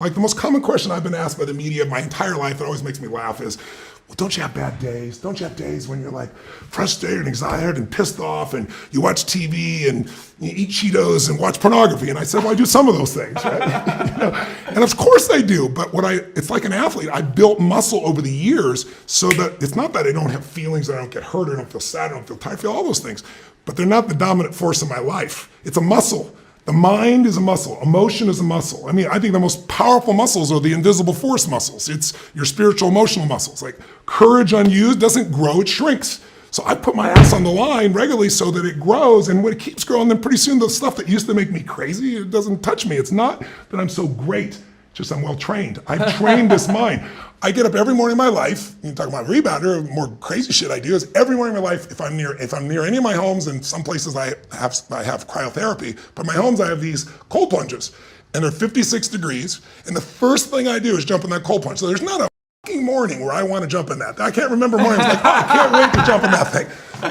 Like the most common question I've been asked by the media my entire life that always makes me laugh is, well, don't you have bad days? Don't you have days when you're like frustrated and excited and pissed off and you watch TV and you eat Cheetos and watch pornography? And I said, well, I do some of those things, right? You know? And of course I do, but it's like an athlete. I built muscle over the years so that it's not that I don't have feelings, I don't get hurt, I don't feel sad, I don't feel tired, I feel all those things, but they're not the dominant force in my life. It's a muscle. The mind is a muscle. Emotion is a muscle. I mean, I think the most powerful muscles are the invisible force muscles. It's your spiritual, emotional muscles. Like courage unused doesn't grow, it shrinks. So I put my ass on the line regularly so that it grows. And when it keeps growing, then pretty soon the stuff that used to make me crazy, it doesn't touch me. It's not that I'm so great, just I'm well trained. I've trained this mind. I get up every morning in my life, you talk about rebounder, more crazy shit I do is every morning in my life, if I'm near any of my homes, and some places I have cryotherapy, but my homes I have these cold plunges and they're 56 degrees. And the first thing I do is jump in that cold plunge. So there's not a fucking morning where I want to jump in that. I can't remember mornings like, oh, I can't wait to jump in that thing.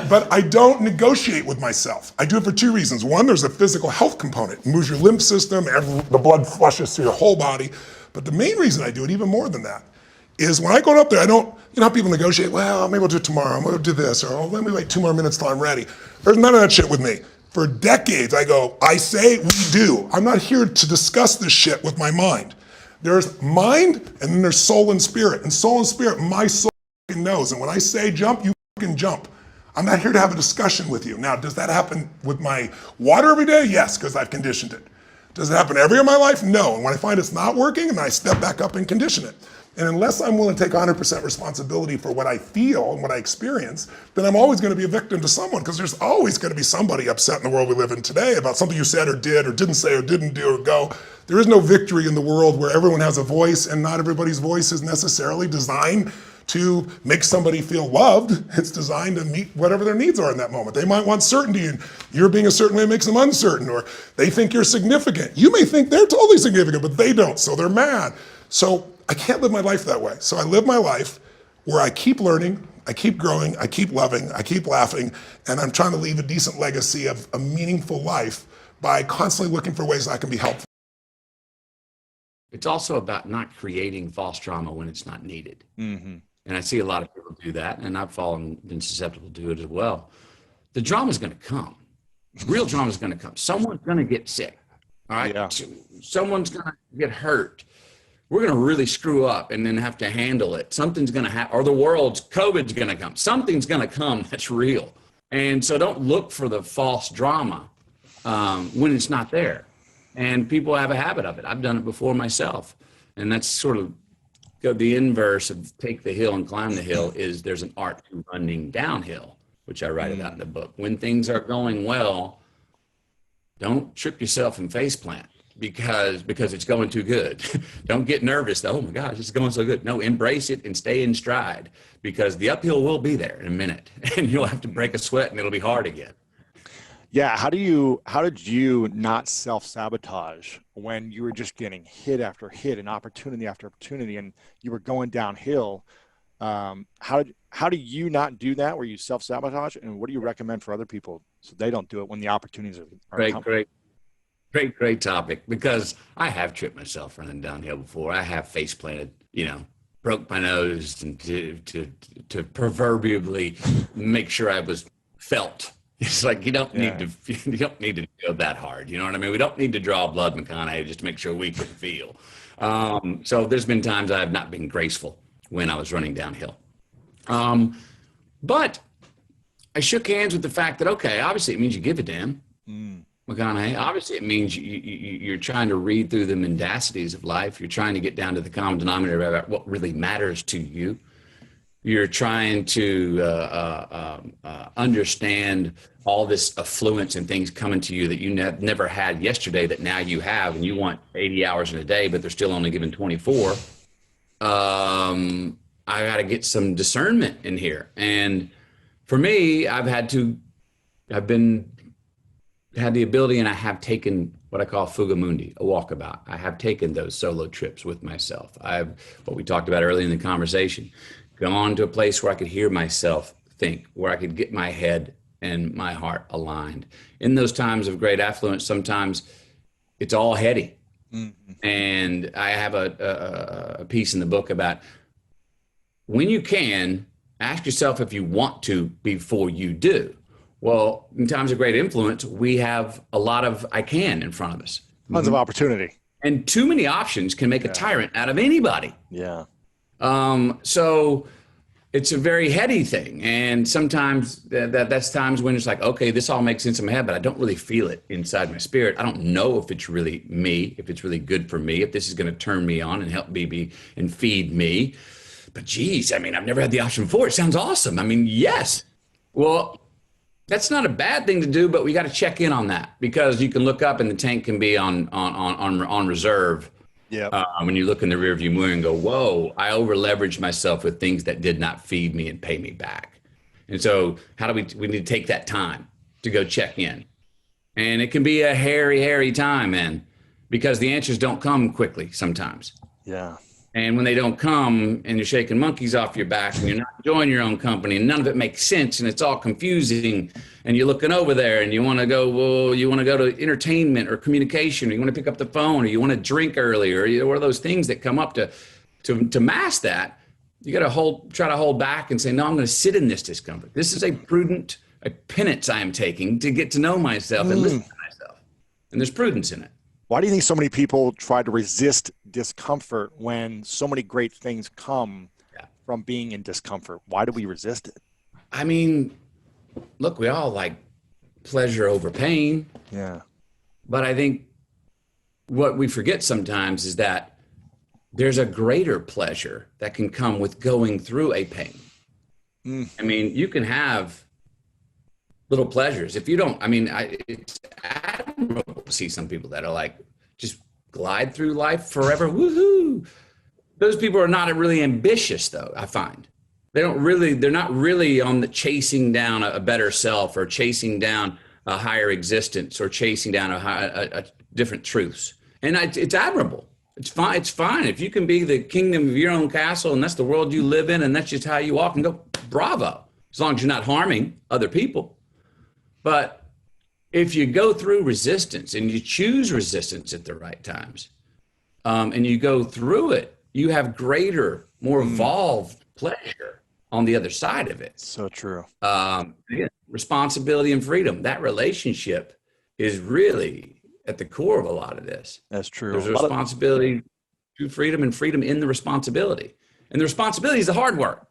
But I don't negotiate with myself. I do it for two reasons. One, there's a physical health component. It moves your lymph system, the blood flushes through your whole body. But the main reason I do it, even more than that, is when I go up there, I don't, you know how people negotiate, well, maybe I'll do it tomorrow, I'm gonna do this, or oh, let me wait 2 more minutes till I'm ready. There's none of that shit with me. For decades, I go, I say, we do. I'm not here to discuss this shit with my mind. There's mind, and then there's soul and spirit. And soul and spirit, my soul knows. And when I say jump, you can jump. I'm not here to have a discussion with you. Now, does that happen with my water every day? Yes, because I've conditioned it. Does it happen every year of my life? No. And when I find it's not working, then I step back up and condition it. And unless I'm willing to take 100% responsibility for what I feel and what I experience, then I'm always going to be a victim to someone, because there's always going to be somebody upset in the world we live in today about something you said or didn't say or didn't do or go. There is no victory in the world where everyone has a voice, and not everybody's voice is necessarily designed to make somebody feel loved. It's designed to meet whatever their needs are in that moment. They might want certainty, and you're being a certain way makes them uncertain, or they think you're significant. You may think they're totally significant, but they don't, so they're mad. So I can't live my life that way. So I live my life where I keep learning, I keep growing, I keep loving, I keep laughing, and I'm trying to leave a decent legacy of a meaningful life by constantly looking for ways I can be helpful. It's also about not creating false drama when it's not needed. Mm-hmm. And I see a lot of people do that, and I've been susceptible to it as well. The drama's going to come. Real drama's going to come. Someone's going to get sick. All right. Yeah. Someone's going to get hurt. We're going to really screw up and then have to handle it. Something's going to happen, or the COVID's going to come. Something's going to come that's real. And so don't look for the false drama when it's not there. And people have a habit of it. I've done it before myself. And that's sort of the inverse of take the hill and climb the hill is there's an art to running downhill, which I write about in the book. When things are going well, don't trip yourself and face plant because it's going too good. Don't get nervous. Oh my gosh, it's going so good. No, embrace it and stay in stride, because the uphill will be there in a minute and you'll have to break a sweat and it'll be hard again. Yeah. How did you not self-sabotage when you were just getting hit after hit and opportunity after opportunity and you were going downhill? How do you not do that where you self-sabotage, and what do you recommend for other people so they don't do it when the opportunities are coming? Great topic, because I have tripped myself running downhill before. I have face planted, broke my nose and to proverbially make sure I was felt. It's like you don't need to go that hard. You know what I mean? We don't need to draw blood, McConaughey, just to make sure we can feel. So there's been times I have not been graceful when I was running downhill. But I shook hands with the fact that, okay, obviously it means you give a damn, McConaughey. Obviously it means you're trying to read through the mendacities of life. You're trying to get down to the common denominator about what really matters to you. You're trying to understand all this affluence and things coming to you that you never had yesterday that now you have, and you want 80 hours in a day, but they're still only given 24. I got to get some discernment in here. And for me, I've had the ability, and I have taken what I call fugamundi, a walkabout. I have taken those solo trips with myself. What we talked about earlier in the conversation, gone to a place where I could hear myself think, where I could get my head and my heart aligned. In those times of great affluence, sometimes it's all heady. And I have a piece in the book about when you can, ask yourself if you want to before you do. Well, in times of great influence, we have a lot of I can in front of us. Tons of opportunity. And too many options can make a tyrant out of anybody. Yeah. So it's a very heady thing. And sometimes that's times when it's like, okay, this all makes sense in my head, but I don't really feel it inside my spirit. I don't know if it's really me, if it's really good for me, if this is going to turn me on and help me be and feed me. But geez, I mean, I've never had the option before. It sounds awesome. I mean, yes. Well, that's not a bad thing to do, but we got to check in on that, because you can look up and the tank can be on reserve. Yeah. When you look in the rearview mirror and go, whoa, I over leveraged myself with things that did not feed me and pay me back. And so how do we need to take that time to go check in. And it can be a hairy time, man, because the answers don't come quickly sometimes. Yeah. And when they don't come and you're shaking monkeys off your back and you're not enjoying your own company and none of it makes sense and it's all confusing and you're looking over there and you want to go, well, you want to go to entertainment or communication, or you want to pick up the phone, or you want to drink earlier, or one of those things that come up to mask that, you got to try to hold back and say, no, I'm going to sit in this discomfort. This is a penance I am taking to get to know myself and listen to myself. And there's prudence in it. Why do you think so many people try to resist discomfort when so many great things come from being in discomfort? Why do we resist it? I mean, look, we all like pleasure over pain. Yeah. But I think what we forget sometimes is that there's a greater pleasure that can come with going through a pain. I mean, you can have little pleasures. If you don't, I mean, it's admirable to see some people that are like, just glide through life forever. Woohoo. Those people are not really ambitious though, I find. They're not really on the chasing down a better self, or chasing down a higher existence, or chasing down a different truths. And it's admirable. It's fine. It's fine. If you can be the kingdom of your own castle and that's the world you live in and that's just how you walk and go, bravo. As long as you're not harming other people. But if you go through resistance and you choose resistance at the right times, and you go through it, you have greater, more evolved pleasure on the other side of it. So true. Again, responsibility and freedom. That relationship is really at the core of a lot of this. That's true. There's a responsibility to freedom and freedom in the responsibility. And the responsibility is the hard work.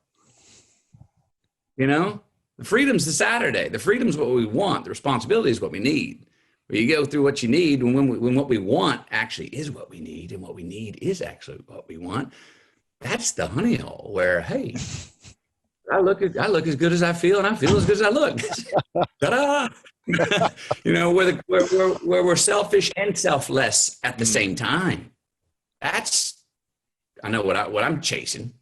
You know? The freedom's the Saturday. The freedom's what we want. The responsibility is what we need. Where you go through what you need when what we want actually is what we need, and what we need is actually what we want. That's the honey hole where, hey, I look as good as I feel, and I feel as good as I look. Ta-da! You know, where we're selfish and selfless at the same time. I know what I'm chasing.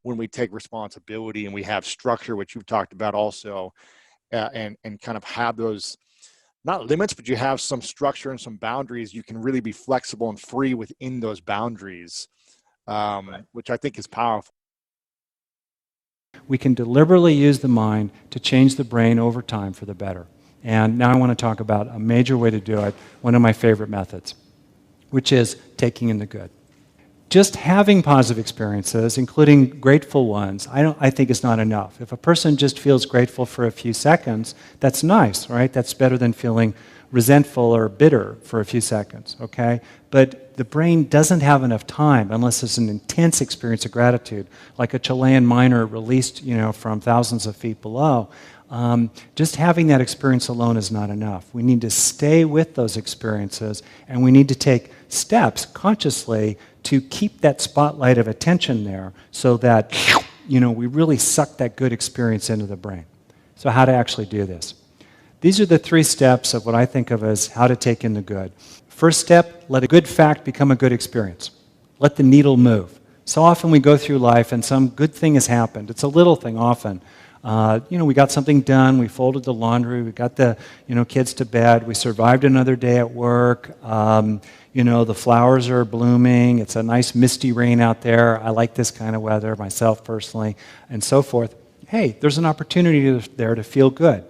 When we take responsibility and we have structure, which you've talked about also, and kind of have those, not limits, but you have some structure and some boundaries, you can really be flexible and free within those boundaries, which I think is powerful. We can deliberately use the mind to change the brain over time for the better. And now I want to talk about a major way to do it, one of my favorite methods, which is taking in the good. Just having positive experiences, including grateful ones, I think is not enough. If a person just feels grateful for a few seconds, that's nice, right? That's better than feeling resentful or bitter for a few seconds, okay? But the brain doesn't have enough time unless it's an intense experience of gratitude, like a Chilean miner released, from thousands of feet below. Just having that experience alone is not enough. We need to stay with those experiences, and we need to take steps consciously to keep that spotlight of attention there so that, we really suck that good experience into the brain. So how to actually do this? These are the 3 steps of what I think of as how to take in the good. First step, let a good fact become a good experience. Let the needle move. So often we go through life and some good thing has happened. It's a little thing often. We got something done, we folded the laundry, we got the, kids to bed, we survived another day at work, the flowers are blooming, it's a nice misty rain out there, I like this kind of weather myself personally, and so forth. Hey, there's an opportunity there to feel good.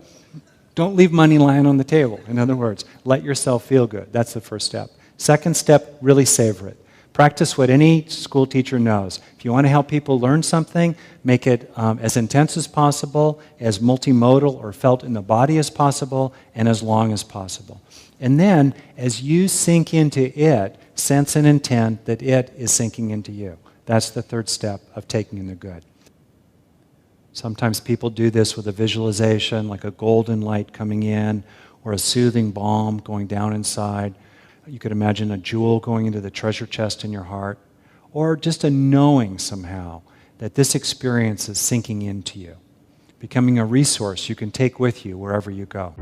Don't leave money lying on the table. In other words, let yourself feel good. That's the first step. Second step, really savor it. Practice what any school teacher knows. If you want to help people learn something, make it as intense as possible, as multimodal or felt in the body as possible, and as long as possible. And then, as you sink into it, sense and intend that it is sinking into you. That's the third step of taking in the good. Sometimes people do this with a visualization, like a golden light coming in, or a soothing balm going down inside. You could imagine a jewel going into the treasure chest in your heart, or just a knowing somehow that this experience is sinking into you, becoming a resource you can take with you wherever you go.